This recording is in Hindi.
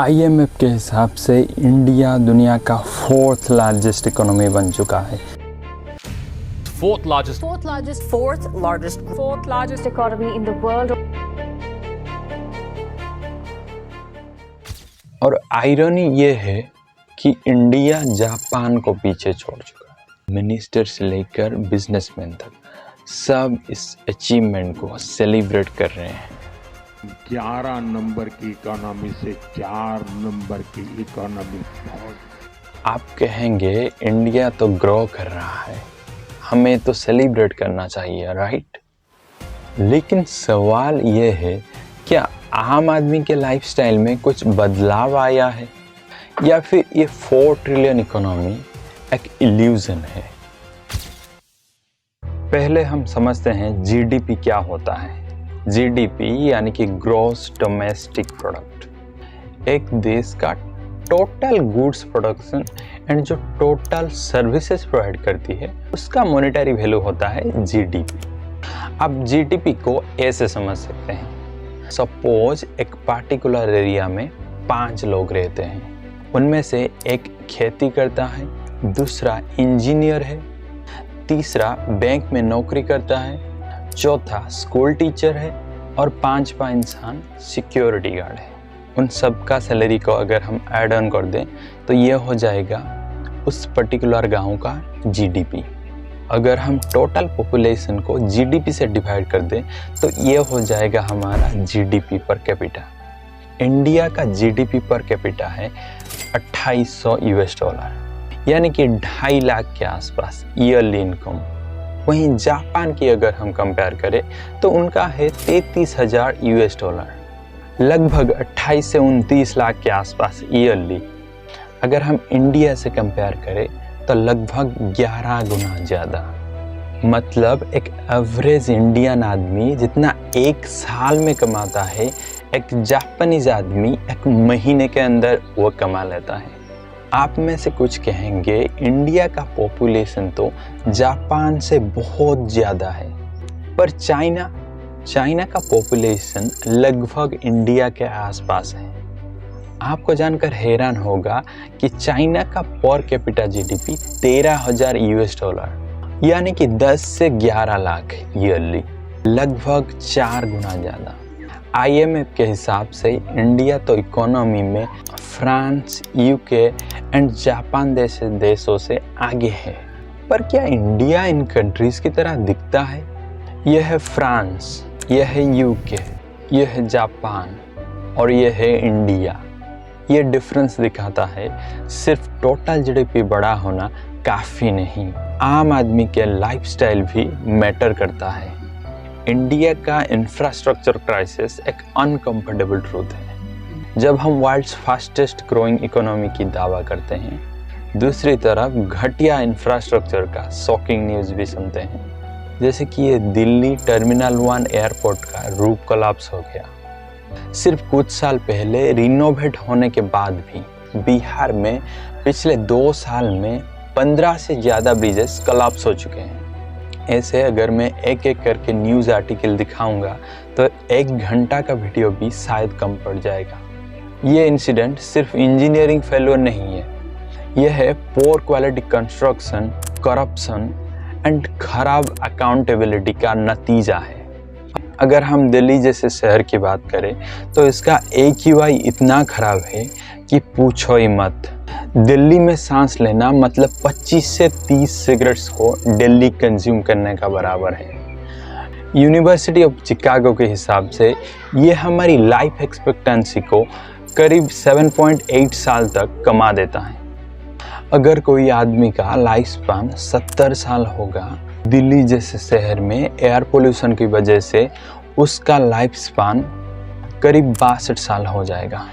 IMF के हिसाब से इंडिया दुनिया का 4th लार्जेस्ट इकोनॉमी बन चुका है। Fourth largest economy in the world. और आयरनी ये है कि इंडिया जापान को पीछे छोड़ चुका है। मिनिस्टर से लेकर बिजनेसमैन तक सब इस अचीवमेंट को सेलिब्रेट कर रहे हैं। 11 नंबर की इकोनॉमी से 4 नंबर की इकोनॉमी बहुत। आप कहेंगे इंडिया तो ग्रो कर रहा है, हमें तो सेलिब्रेट करना चाहिए, राइट? लेकिन सवाल ये है, क्या आम आदमी के लाइफस्टाइल में कुछ बदलाव आया है या फिर ये 4 ट्रिलियन इकोनॉमी एक इल्यूजन है? पहले हम समझते हैं GDP क्या होता है। GDP यानी कि ग्रॉस डोमेस्टिक प्रोडक्ट, एक देश का टोटल गुड्स प्रोडक्शन एंड जो टोटल सर्विसेज प्रोवाइड करती है उसका मॉनेटरी वैल्यू होता है GDP। अब GDP को ऐसे समझ सकते हैं, सपोज एक पार्टिकुलर एरिया में 5 लोग रहते हैं, उनमें से एक खेती करता है, दूसरा इंजीनियर है, तीसरा बैंक में नौकरी करता है, चौथा स्कूल टीचर है और 5वां इंसान सिक्योरिटी गार्ड है। उन सब का सैलरी को अगर हम ऐड ऑन कर दें तो ये हो जाएगा उस पर्टिकुलर गांव का GDP। अगर हम टोटल पॉपुलेशन को GDP से डिवाइड कर दें तो ये हो जाएगा हमारा GDP पर कैपिटा। इंडिया का GDP पर कैपिटा है $2800, यानी कि 2.5 लाख के आसपास ईयरली इनकम। वहीं जापान की अगर हम कंपेयर करें तो उनका है $33,000, लगभग 28 से 29 लाख के आसपास ईयरली। अगर हम इंडिया से कंपेयर करें तो लगभग 11 गुना ज़्यादा। मतलब एक एवरेज इंडियन आदमी जितना एक साल में कमाता है, एक जापानीज आदमी एक महीने के अंदर वो कमा लेता है। आप में से कुछ कहेंगे इंडिया का पॉपुलेशन तो जापान से बहुत ज़्यादा है, पर चाइना का पॉपुलेशन लगभग इंडिया के आसपास है। आपको जानकर हैरान होगा कि चाइना का पर कैपिटा GDP $13,000, यानी कि 10 से 11 लाख ईयरली, लगभग 4 गुना ज़्यादा। IMF के हिसाब से इंडिया तो इकोनॉमी में फ्रांस, UK एंड जापान जैसे देशों से आगे है। पर क्या इंडिया इन कंट्रीज की तरह दिखता है? यह है फ्रांस, यह है UK, यह है जापान और यह है इंडिया। ये डिफरेंस दिखाता है सिर्फ टोटल GDP बड़ा होना काफ़ी नहीं, आम आदमी के लाइफस्टाइल भी मैटर करता है। इंडिया का इंफ्रास्ट्रक्चर क्राइसिस एक अनकंफर्टेबल ट्रूथ है। जब हम वर्ल्ड्स फास्टेस्ट ग्रोइंग इकोनॉमी की दावा करते हैं, दूसरी तरफ घटिया इंफ्रास्ट्रक्चर का शॉकिंग न्यूज़ भी सुनते हैं, जैसे कि ये दिल्ली टर्मिनल 1 एयरपोर्ट का रूफ कोलैप्स हो गया। सिर्फ कुछ साल पहले रिनोवेट होने के बाद भी बिहार में पिछले 2 साल में 15 से ज़्यादा ब्रिजेस कोलैप्स हो चुके हैं। ऐसे अगर मैं एक एक करके न्यूज़ आर्टिकल दिखाऊंगा तो 1 घंटा का वीडियो भी शायद कम पड़ जाएगा। ये इंसिडेंट सिर्फ इंजीनियरिंग फेल्योर नहीं है, यह है पोर क्वालिटी कंस्ट्रक्शन, करप्शन एंड खराब अकाउंटेबिलिटी का नतीजा है। अगर हम दिल्ली जैसे शहर की बात करें तो इसका AQI इतना खराब है कि पूछो ही मत। दिल्ली में सांस लेना मतलब 25 से 30 सिगरेट्स को डेली कंज्यूम करने का बराबर है। यूनिवर्सिटी ऑफ चिकागो के हिसाब से ये हमारी लाइफ एक्सपेक्टेंसी को करीब 7.8 साल तक कमा देता है। अगर कोई आदमी का लाइफ स्पैन 70 साल होगा, दिल्ली जैसे शहर में एयर पोल्यूशन की वजह से उसका लाइफ स्पैन करीब 62 साल हो जाएगा।